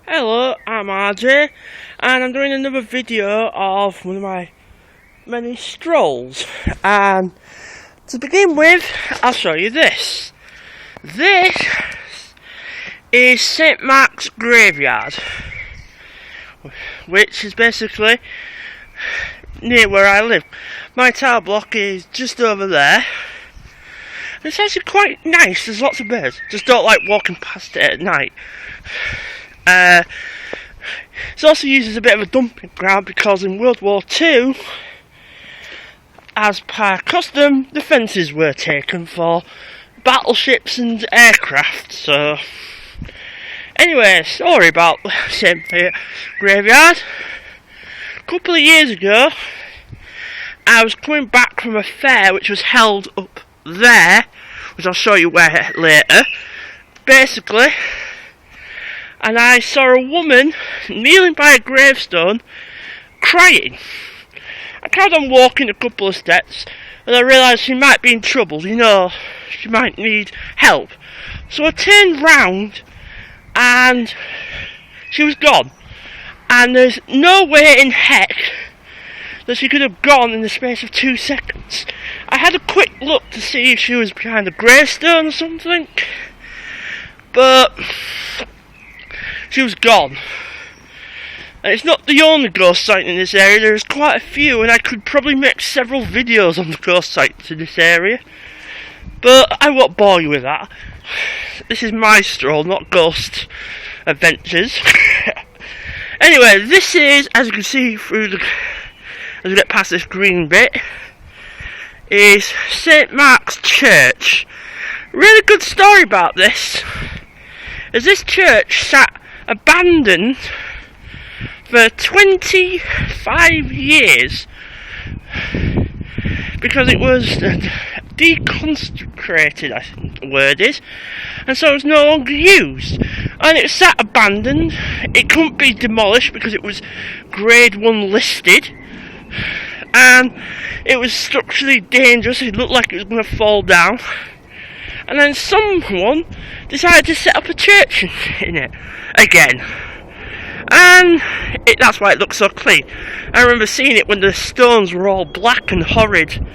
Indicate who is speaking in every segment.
Speaker 1: Hello, I'm RJ, and I'm doing another video of one of my many strolls. And to begin with, I'll show you this. This is St Mark's Graveyard, which is basically near where I live. My tower block is just over there. It's actually quite nice. There's lots of birds. Just don't like walking past it at night. It's also used as a bit of a dumping ground because in World War II, as per custom, the fences were taken for battleships and aircraft. So, anyway, story about St. Graveyard. A couple of years ago, I was coming back from a fair which was held up there, which I'll show you where later. Basically, and I saw a woman kneeling by a gravestone, crying. I carried on walking a couple of steps, and I realised she might be in trouble, she might need help. So I turned round, and she was gone. And there's no way in heck that she could have gone in the space of 2 seconds. I had a quick look to see if she was behind a gravestone or something, but she was gone. And it's not the only ghost sighting in this area. There's quite a few, and I could probably make several videos on the ghost sights in this area, but I won't bore you with that. This is my stroll, not ghost adventures. Anyway, this is, as you can see as we get past this green bit, is St Mark's Church. Really good story about this, as this church sat abandoned for 25 years because it was deconsecrated, I think the word is, and so it was no longer used. And it sat abandoned. It couldn't be demolished because it was grade 1 listed, and it was structurally dangerous. It looked like it was going to fall down. And then someone decided to set up a church in it again, and that's why it looks so clean. I remember seeing it when the stones were all black and horrid,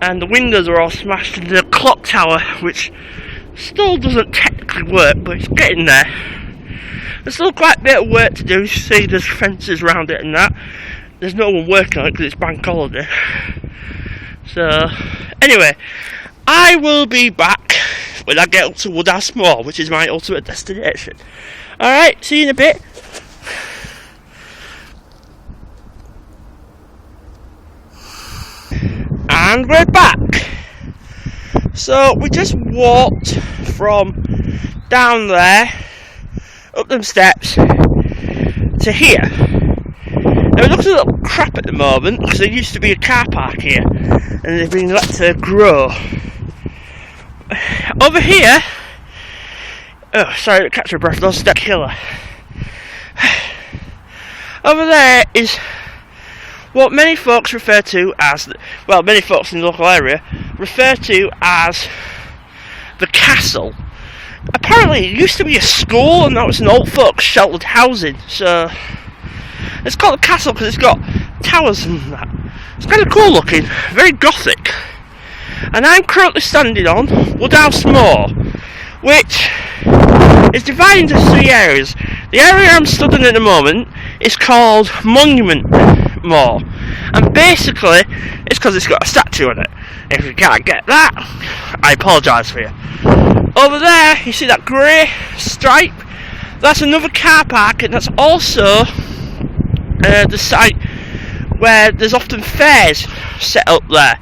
Speaker 1: and the windows were all smashed, and the clock tower, which still doesn't technically work, but it's getting there. There's still quite a bit of work to do. You see there's fences around it and that. There's no one working on it because it's bank holiday. So, anyway, I will be back when I get up to Woodhouse Moor, which is my ultimate destination. Alright, see you in a bit. And we're back. So we just walked from down there, up them steps, to here. Now it looks a little crap at the moment because there used to be a car park here, and they've been let to grow. Over here, oh sorry, to catch my breath, lost that killer. Over there is what many folks refer to as, many folks in the local area refer to as the castle. Apparently it used to be a school, and now it's an old folks sheltered housing, so it's called a castle because it's got towers and that. It's kind of cool looking, very gothic. And I'm currently standing on Woodhouse Moor, which is divided into 3 areas. The area I'm stood in at the moment is called Monument Moor, and basically it's because it's got a statue on it. If you can't get that, I apologise for you. Over there, you see that grey stripe? That's another car park, and that's also the site where there's often fairs set up there.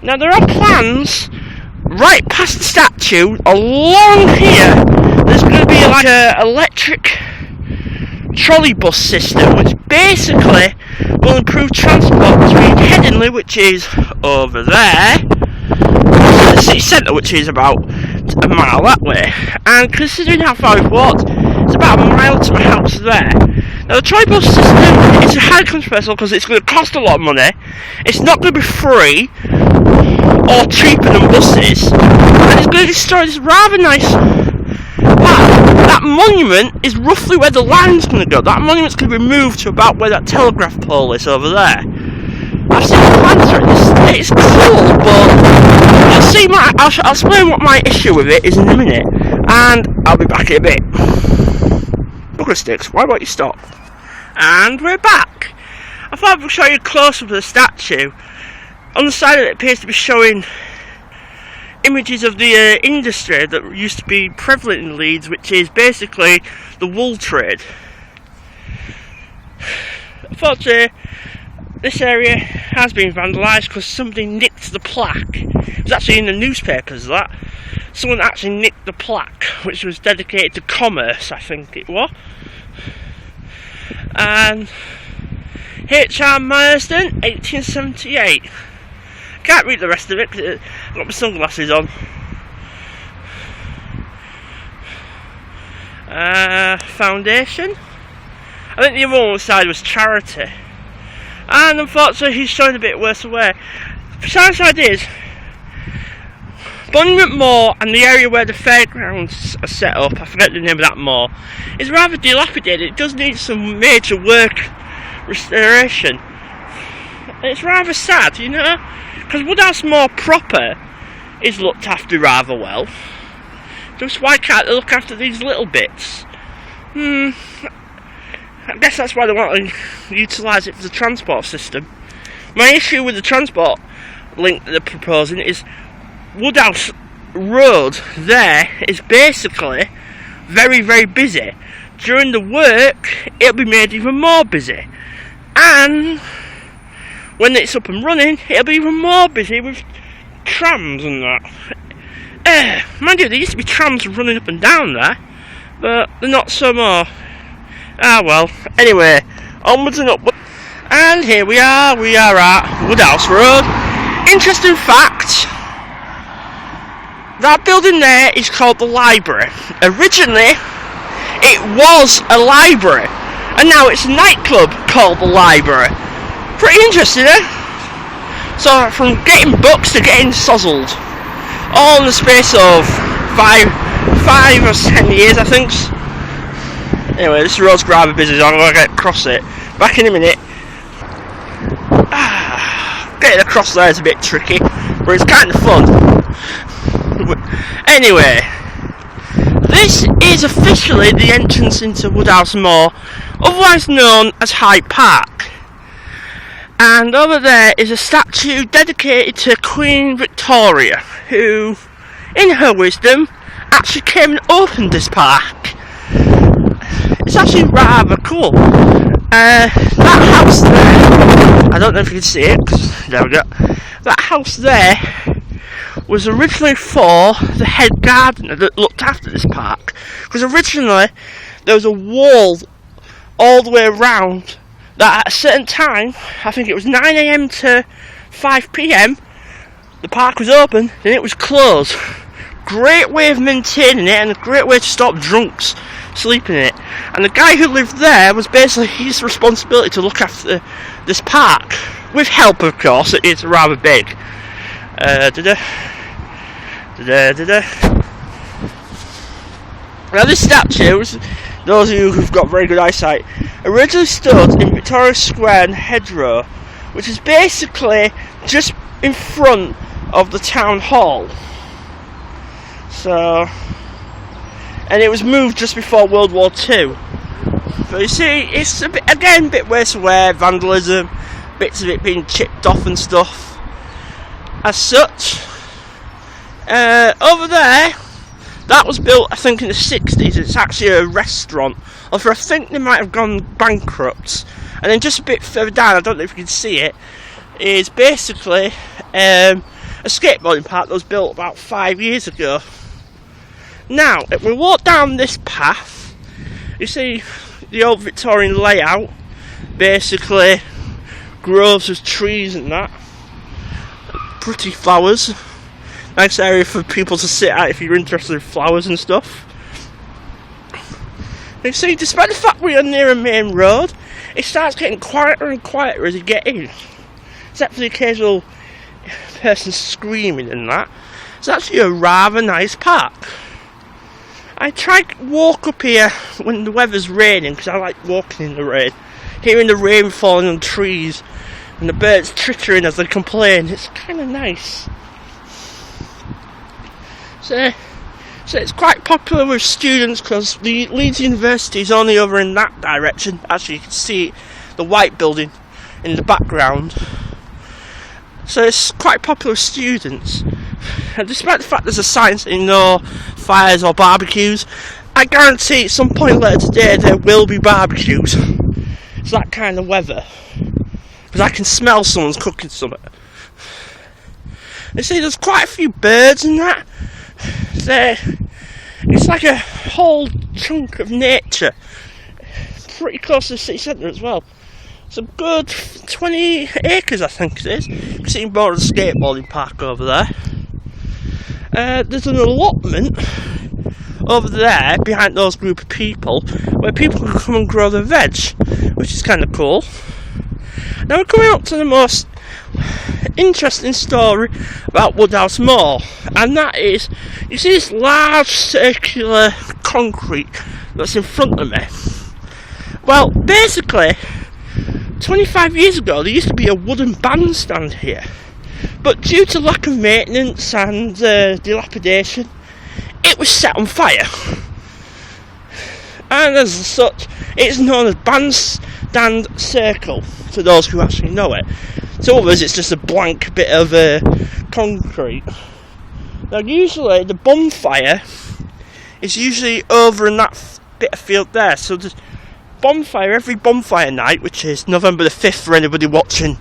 Speaker 1: Now there are plans right past the statue along here. There's going to be like a electric trolley bus system, which basically will improve transport between Headingley, which is over there, to the city centre, which is about a mile that way. And considering how far we've walked, it's about a mile to my house there. Now the trolley bus system is highly controversial because it's going to cost a lot of money. It's not going to be free or cheaper than buses, and it's going to destroy this rather nice park. that monument is roughly where the line's going to go. That monument's going to be moved to about where that telegraph pole is over there. I've seen the plans for it. It's cool, but you'll see I'll explain what my issue with it is in a minute, and I'll be back in a bit. Bugger sticks, why won't you stop? And we're back. I thought I would show you a close-up of the statue. On the side of it appears to be showing images of the industry that used to be prevalent in Leeds, which is basically the wool trade. Unfortunately, this area has been vandalised because somebody nicked the plaque. It was actually in the newspapers that someone actually nicked the plaque, which was dedicated to commerce, I think it was. And H.R. Marsden, 1878. Can't read the rest of it because I've got my sunglasses on. Foundation. I think the other one side was charity. And unfortunately he's showing a bit worse away. Besides the idea is, Woodhouse Moor and the area where the fairgrounds are set up, I forget the name of that moor, is rather dilapidated. It does need some major work restoration. It's rather sad, you know, because Woodhouse Moor proper is looked after rather well. Just why can't they look after these little bits? I guess that's why they want to utilise it for the transport system. My issue with the transport link that they're proposing is Woodhouse Road there is basically very, very busy. During the work, it'll be made even more busy. And when it's up and running, it'll be even more busy with trams and that. Mind you, there used to be trams running up and down there, but they're not so more. Ah well, anyway, onwards and upwards. And here we are at Woodhouse Road. Interesting fact, that building there is called the library. Originally, it was a library, and now it's a nightclub called the library. Pretty interesting, eh? So, from getting books to getting sozzled, all in the space of 5 or 10 years, I think. Anyway, this road's rather busy, so I'm going to get across it. Back in a minute. Getting across there is a bit tricky, but it's kind of fun. Anyway, this is officially the entrance into Woodhouse Moor, otherwise known as Hyde Park. And over there is a statue dedicated to Queen Victoria, who, in her wisdom, actually came and opened this park. It's actually rather cool. That house there, I don't know if you can see it, there we go. That house there was originally for the head gardener that looked after this park. Because originally there was a wall all the way around that at a certain time, I think it was 9 AM to 5 PM, the park was open, then it was closed. Great way of maintaining it and a great way to stop drunks sleeping in it. And the guy who lived there was basically his responsibility to look after this park. With help, of course, it's rather big. Now this statue, those of you who've got very good eyesight, originally stood in Victoria Square and Hedgerow, which is basically just in front of the town hall. So, and it was moved just before World War II. So you see, it's a bit worse away, vandalism, bits of it being chipped off and stuff. As such, over there, that was built, I think, in the 60s. It's actually a restaurant, although I think they might have gone bankrupt. And then just a bit further down, I don't know if you can see it, is basically a skateboarding park that was built about 5 years ago. Now, if we walk down this path, you see the old Victorian layout, basically groves of trees and that, pretty flowers. Nice area for people to sit at if you're interested in flowers and stuff. You see, despite the fact we are near a main road, it starts getting quieter and quieter as you get in. Except for the occasional person screaming and that. It's actually a rather nice park. I try to walk up here when the weather's raining, because I like walking in the rain. Hearing the rain falling on trees and the birds twittering as they complain. It's kind of nice. So it's quite popular with students, because the Leeds University is only over in that direction. Actually, you can see the white building in the background. So it's quite popular with students. And despite the fact there's a sign saying no fires or barbecues, I guarantee at some point later today there will be barbecues. It's that kind of weather. Because I can smell someone's cooking something. You see, there's quite a few birds in that. It's like a whole chunk of nature. Pretty close to the city centre as well. It's a good 20 acres, I think it is. You can see more of the skateboarding park over there. There's an allotment over there behind those group of people where people can come and grow their veg, which is kind of cool. Now we're coming up to the most interesting story about Woodhouse Moor, and that is, you see this large circular concrete that's in front of me. Well, basically 25 years ago there used to be a wooden bandstand here, but due to lack of maintenance and dilapidation, it was set on fire, and as such it's known as Bandstand Circle to those who actually know it. To others it's just a blank bit of concrete. Now usually the bonfire is usually over in that bit of field there, so there's bonfire every bonfire night, which is November the 5th for anybody watching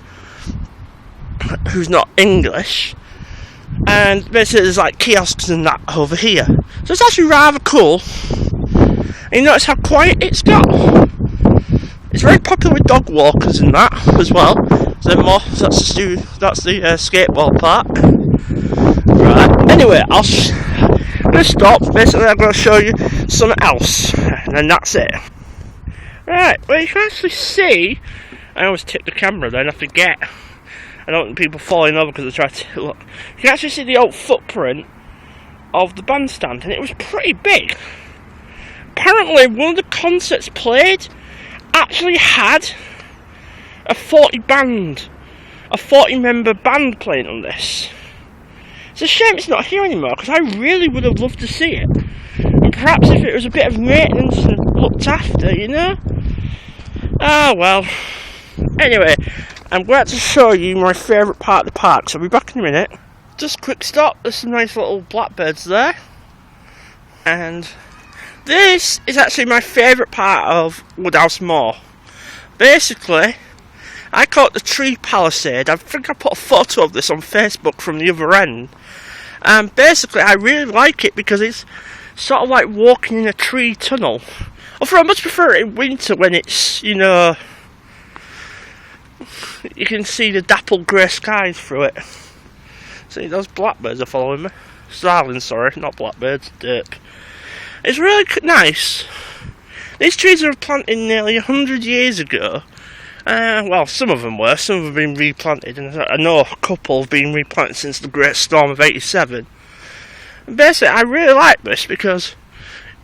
Speaker 1: who's not English, and basically there's like kiosks and that over here, so it's actually rather cool. And you notice how quiet it's got. It's very popular with dog walkers and that as well. So that's the skateboard park. Right. Anyway, I'm going to stop. Basically, I'm going to show you something else, and then that's it. Right. Well, you can actually see. I always tip the camera, then I forget. I don't want people falling over because I try to look. You can actually see the old footprint of the bandstand, and it was pretty big. Apparently, one of the concerts played actually had a 40-member band playing on this. It's a shame it's not here anymore, because I really would have loved to see it. And perhaps if it was a bit of maintenance and looked after, you know? Ah, well. Anyway, I'm glad to show you my favourite part of the park, so I'll be back in a minute. Just a quick stop, there's some nice little blackbirds there. And this is actually my favourite part of Woodhouse Moor. Basically, I call it the tree palisade. I think I put a photo of this on Facebook from the other end. And basically, I really like it because it's sort of like walking in a tree tunnel. Although I much prefer it in winter when it's, you know, you can see the dappled grey skies through it. See, those blackbirds are following me. Starlings, sorry, not blackbirds, derp. It's really nice. These trees were planted nearly 100 years ago. Well, some of them were. Some have been replanted, and I know a couple have been replanted since the Great Storm of '87. And basically, I really like this because,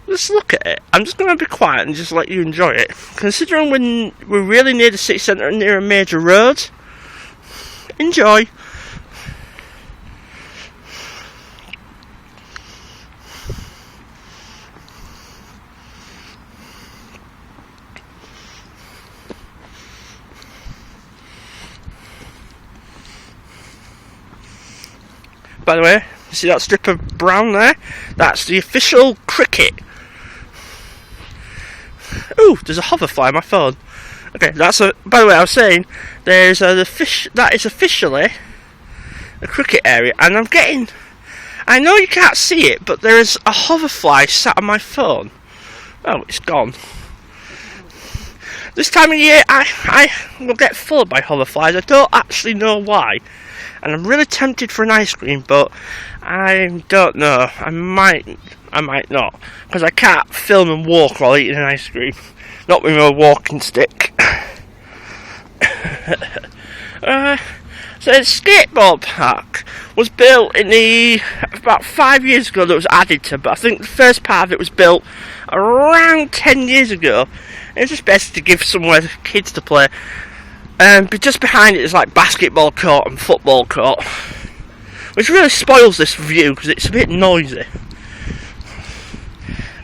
Speaker 1: let's look at it. I'm just going to be quiet and just let you enjoy it. Considering we're really near the city centre and near a major road, enjoy. By the way, you see that strip of brown there? That's the official cricket. Ooh, there's a hoverfly on my phone. Okay, by the way, I was saying, there's the fish, that is officially a cricket area, and I know you can't see it, but there is a hoverfly sat on my phone. Oh, it's gone. This time of year, I will get followed by hoverflies. I don't actually know why. And I'm really tempted for an ice cream, but I don't know. I might not, because I can't film and walk while eating an ice cream. Not with my walking stick. So So the skateboard park was built in about 5 years ago that was added to, but I think the first part of it was built around 10 years ago. It was just best to give somewhere for kids to play. But just behind it is like basketball court and football court, which really spoils this view because it's a bit noisy.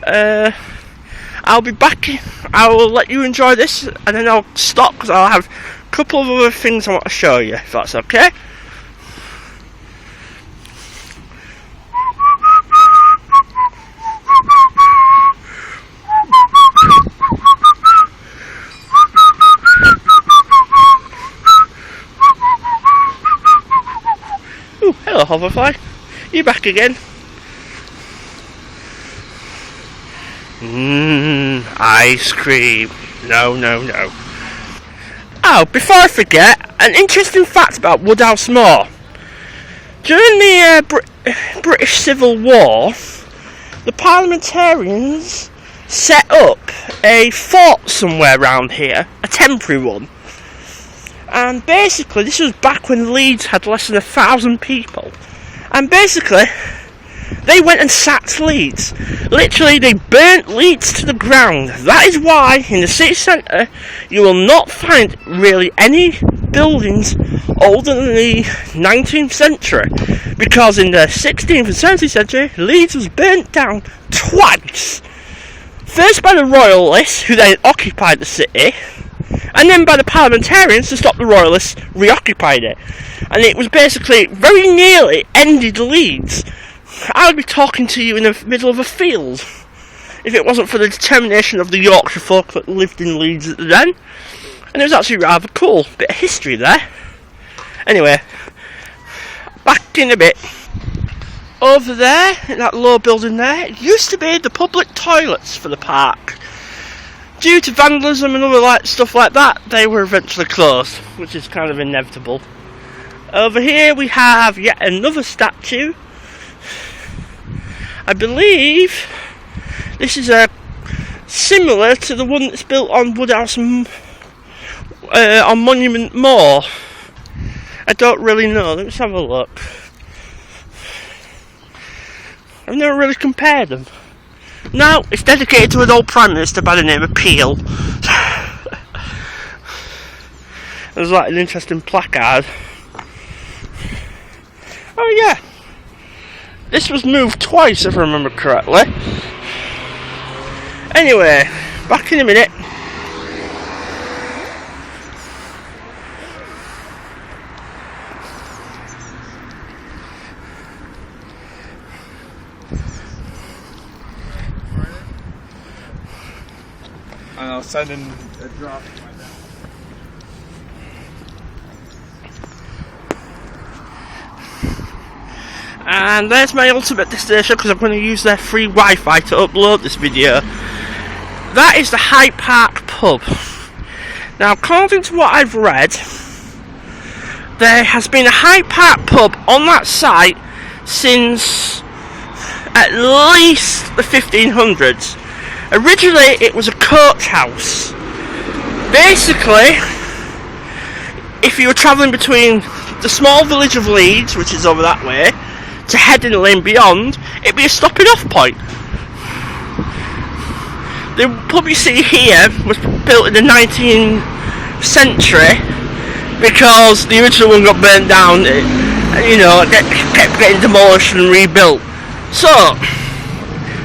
Speaker 1: I'll be back. I will let you enjoy this and then I'll stop because I'll have a couple of other things I want to show you, if that's okay. Ooh, hello hoverfly. You back again? Ice cream. No. Oh, before I forget, an interesting fact about Woodhouse Moor. During the British Civil War, the parliamentarians set up a fort somewhere around here, a temporary one. And basically, this was back when Leeds had less than 1,000 people. And basically, they went and sacked Leeds. Literally, they burnt Leeds to the ground. That is why, in the city centre, you will not find really any buildings older than the 19th century. Because in the 16th and 17th century, Leeds was burnt down twice. First by the Royalists, who then occupied the city, and then by the parliamentarians to stop the Royalists reoccupying it. And it was basically very nearly ended Leeds. I would be talking to you in the middle of a field if it wasn't for the determination of the Yorkshire folk that lived in Leeds then. And it was actually rather cool. Bit of history there. Anyway, back in a bit. Over there, in that low building there, it used to be the public toilets for the park. Due to vandalism and other stuff like that, they were eventually closed, which is kind of inevitable. Over here we have yet another statue. I believe this is similar to the one that's built on Woodhouse on Monument Moor. I don't really know. Let's have a look. I've never really compared them. No, it's dedicated to an old Prime Minister by the name of Peel. There's like an interesting placard. Oh yeah. This was moved twice if I remember correctly. Anyway, back in a minute.
Speaker 2: And I'll send in a draft right now.
Speaker 1: And there's my ultimate destination because I'm going to use their free Wi-Fi to upload this video. That is the Hyde Park pub. Now, according to what I've read, there has been a Hyde Park pub on that site since at least the 1500s. Originally, it was a coach house. Basically, if you were travelling between the small village of Leeds, which is over that way, to Headingley and beyond, it'd be a stopping off point. The pub you see here was built in the 19th century because the original one got burnt down. It kept getting demolished and rebuilt. So,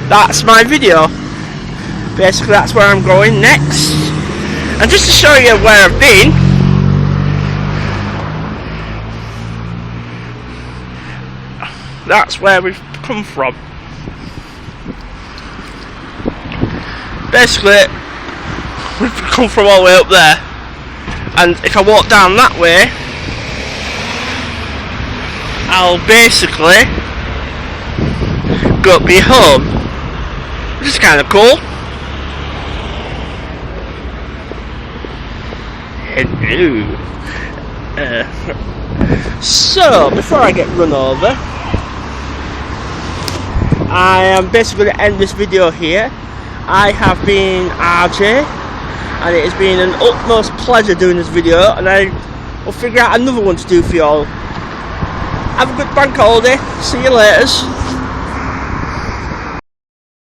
Speaker 1: that's my video. Basically, that's where I'm going next. And just to show you where I've been, that's where we've come from. Basically, we've come from all the way up there. And if I walk down that way, I'll basically go be home. Which is kind of cool. Hello. So, before I get run over, I am basically going to end this video here. I have been RJ, and it has been an utmost pleasure doing this video, and I we'll figure out another one to do for you all. Have a good bank holiday. See you later.